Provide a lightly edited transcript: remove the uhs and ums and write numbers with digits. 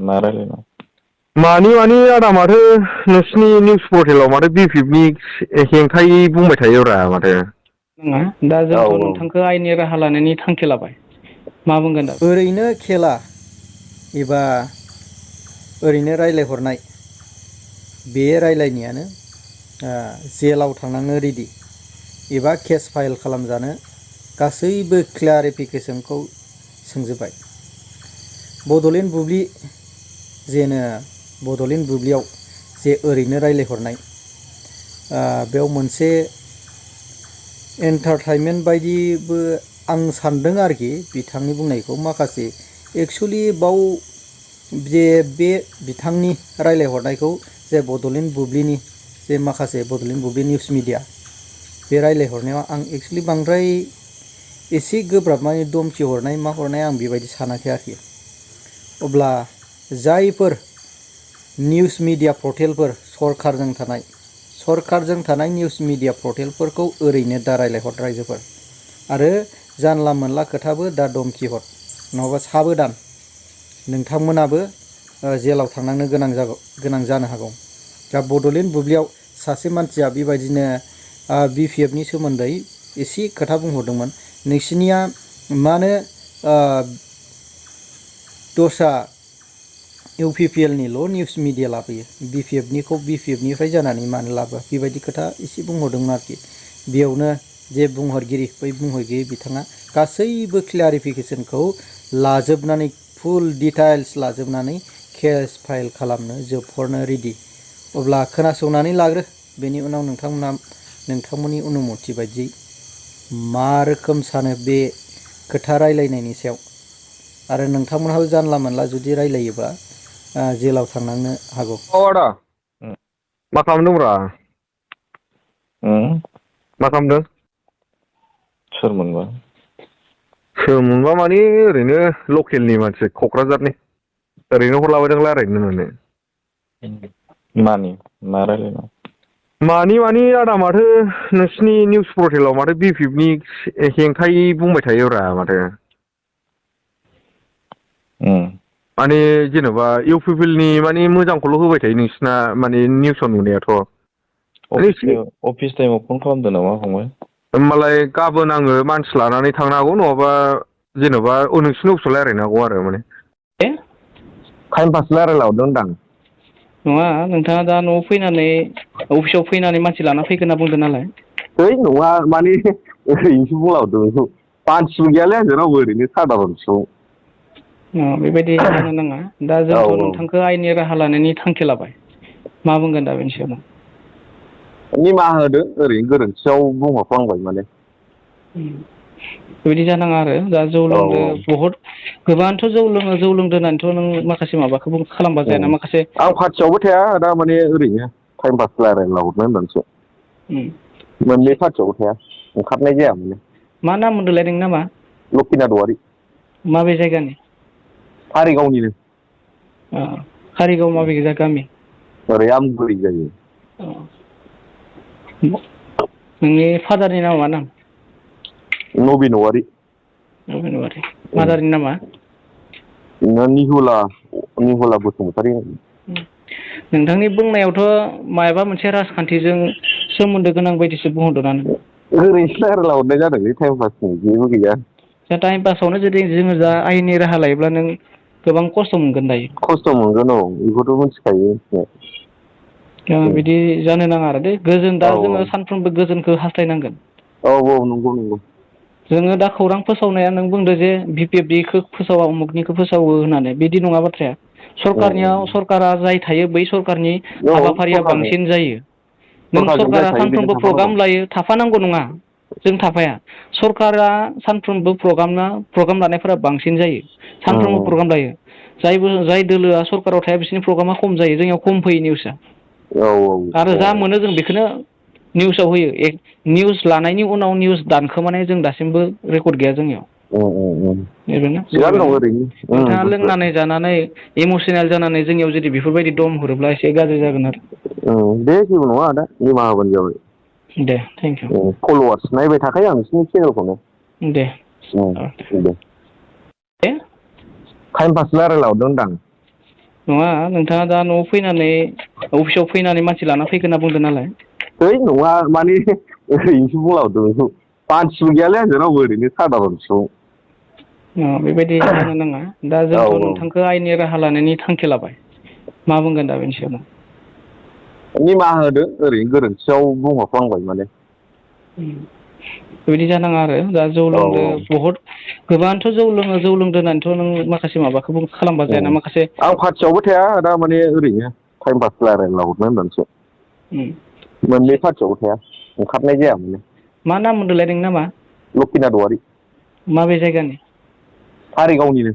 मा रायलायनो मानि आदा माथो नोंसिनि निउस पर्टेलाव माथो बिपिएफनि हेंथायै बुंबाय थायोब्रा माथो नङा दा जोंथ' नोंथांखौ आयेननि राहा लानायनि थांखि लाबाय मा बुंगोन दा ओरैनो खेला एबा ओरैनो रायलायहरनाय बे रायलायनायानो जेलाव थांनांनो रेडि एबा केस फाइल खालामजानो गासैबो क्लियारिफिकेसनखौ सोंजोब्बाय बड'लेण्ड बुब्लि जेनो बड'लेण्ड बुब्लियाव जे ओरैनो रायलायहरनाय बेयाव मोनसे एन्टारटेनमेन्ट बायदिबो आं सानदों आरोखि बिथांनि बुंनायखौ माखासे एक्सुवेलि बाव जे बे बिथांनि रायलायहरनायखौ जे बड'लेण्ड बुब्लिनि जे माखासे बड'लेण्ड बुब्लि निउस मिडिया बे रायलायहरनायाव आं एक्सुवेलि बांद्राय एसे गोब्राब माने धमखि हरनाय मा हरनाय आं बेबायदि सानाखै आरोखि अब्ला जायफोर निउस मिडिया पर्टेलफोर सरकारजों थानाय निउस मिडिया पर्टेलफोरखौ ओरैनो दा रायलायहर रायजोफोर आरो जानला मोनला खोथाबो दा धमखि हर नङाबा साबोदान नोंथांमोनाबो जेलाव थांनांनो गोनां जानो हागौ दा बड'लेण्ड बुब्लियाव सासे मानसिया बेबायदिनो बिपिएफनि सोमोन्दै एसे खोथा बुंहरदोंमोन नोंसिनिया मानो दस्रा इउपिपिएलनिल' निउस मिडिया लाबोयो बिपिएफनिखौ बिपिएफनिफ्राय जानानै मानो लाबोआ बेबायदि खोथा एसे बुंहरदोंमोन आरोखि बेयावनो जे बुंहरगिरि बै बुंहरगिरि बिथाङा गासैबो क्लियारिफिकेसनखौ लाजोबनानै फुल डिटेल्स लाजोबनानै केस फाइल खालामनो जोबहरनो रेडि अब्ला खोनासंनानै लाग्रो बेनि उनाव नोंथांमोननि अनुमति बायदियै मा रोखोम सानो बे खोथा रायलायनायनि सायाव आरो नोंथांमोनहाबो जानला मोनला जुदि रायलायोबा जेलाव थांनांनो हागौ आदा मा खालामदोंब्रा मा खालामदों सोरमोनबा माने ओरैनो लकेलनि मानसि क'क्राझारनि ओरैनो हरलाबायदों रायलायनो होननानै मा रायलायनो मानि आदा माथो नोंसिनि निउस पर्टेलाव माथो बिपिएफनि हेंथायै बुंबाय थायोब्रा माथो माने जेन'बा इउपिपिएलनि माने मोजांखौल' होबाय थायो नोंसिना माने निउसाव नुनायाथ' अफिस टाइमाव फन खालामदों नामा फंबाय होमबालाय गाबोन आङो मानसि लानानै थांनो हागौ नङाबा जेन'बा नोंसिनि अफिसाव रायलायनो हागौ आरो माने टाइम पास रायलायला हरदों होनदां नङा नोंथाङा दा न'आव फैनानै अफिसाव फैनानै मानसि लाना फैगोन होनना बुंदों नालाय नङा माने ओरैनोसो बुंलाहरदों बेखौ मानसिबो गैयालै आंजों रावबो ओरैनो साधारन सुबुं बेबायदि जानो नाङा दा जोंथ' नोंथांखौ आयेननि राहा लानायनि थांखि लाबाय मा बुंगोन दा बेनि सायाव निमाहा होदो ओरैनो गोरोन्थियाव बुंहरफ्लांबाय माने बेबायदि जानाङा आरो दा जौ लोंदो बहुद गोबाङानोथ' जौ लोंदो होननानैथ' नों माखासे माबाखौबो खालामबा जायाना माखासे आं पार्टियावबो थाया दा माने ओरैनो टाइम पास रायलायला हरनो होननानैसो मोननै पार्टियावबो थाया ओंखारनाय जाया माने मा नाम मोनदोंलाय नोंनि नामा लकिनाथ औवारि माबे जायगानि कारिगावनिनो कारिगाव माबे गामि ओरै आमगुरि जायो नोंनि फादारनि नामा मा नाम नबिन औवारि मादारनि नामा निहुला बसुमतारि नोंथांनि बुंनायावथ' मायाबा मोनसे राजखान्थिजों सोमोन्दो गोनां बायदिसो बुंहरदों ना ओरैनोसो रायलायला हरनाय जादोंलै टाइम पासनि जेबो गैया दा टाइम पासावनो जुदि जोङो दा आयेननि राहा लायोब्ला नों गोबां खस्थ' मोनगोन दायो खस्थ' मोनगोन बेखौथ' मिथिखायो बिदि जानो नाङा आरो दे गोजोन दा जोङो सानफ्रोमबो गोजोनखौ हास्थायनांगोन नंगौ जोङो दा खौरां फोसावनाया नों बुंदो जे बिपिएफनिखौ फोसावा उमुगनिखौ फोसावो होननानै बिदि नङा बाथ्राया सरकारा जाय थायो बै सरकारनि हाबाफारिया बांसिन जायो नों सरकारा सानफ्रोमबो प्रग्राम लायो थाफानांगौ नङा जों थाफाया सरकारा सानफ्रोमबो प्रग्राम लानायफोरा बांसिन जायो सानफ्रोमबो प्रग्राम लायो जाय दोलोआ सरकाराव थाया बिसोरनि प्रग्रामा खम जायो जोंनियाव खम फैयो निउसआ आरो जा मोनो जों बेखौनो निउसाव होयो निउस लानायनि उनाव निउस दानखोमानाय जों दासिमबो रेकर्ड गैया जोंनियाव नोंथाङा लोंनानै जानानै इमसनेल जानानै जोंनियाव जुदि बेफोरबायदि दम हरोब्ला एसे गाज्रि जागोन आरो दे जेबो नङा आदा निमाहा होबानो जाबाय दे थेंक इउ फल'वार्स नायबाय थाखायो आं नोंसिनि चेनेलखौनो दे टाइम पास रायलायला हरदों होनदां नङा नोंथाङा दा न'आव फैनानै अफिसाव फैनानै मानसि लाना फैगोन होनना बुंदों नालाय। है नङा माने ओरैनोसो बुंलाहरदों बेखौ मानसिबो गैयालै आंजों रावबो ओरैनो सादारनसो। बेबायदि जानो नाङा दा औ जोंथ' औ नोंथांखौ आयेननि राहा लानायनि थांखि लाबाय मा बुंगोन दा बेनि सायाव? निमाहा होदो ओरैनो गोरोन्थियाव बुंहरफ्लांबाय माने। बेबायदि जानाङा आरो दा जौ औ लोंदो बहुद गोबाङानोथ' जौ लोङो जौ लोंदो होननानैथ' नों माखासे माबाखौबो खालामबा जायाना माखासे आं पार्टियावबो थाया दा माने ओरैनो टाइम पास रायलायला हरनो होननानैसो। मोननै पार्टियावबो थाया ओंखारनाय जाया माने। मा नाम मोनदोंलाय नोंनि नामा? लकिनाथ औवारि। माबे जायगानि? कारिगावनिनो।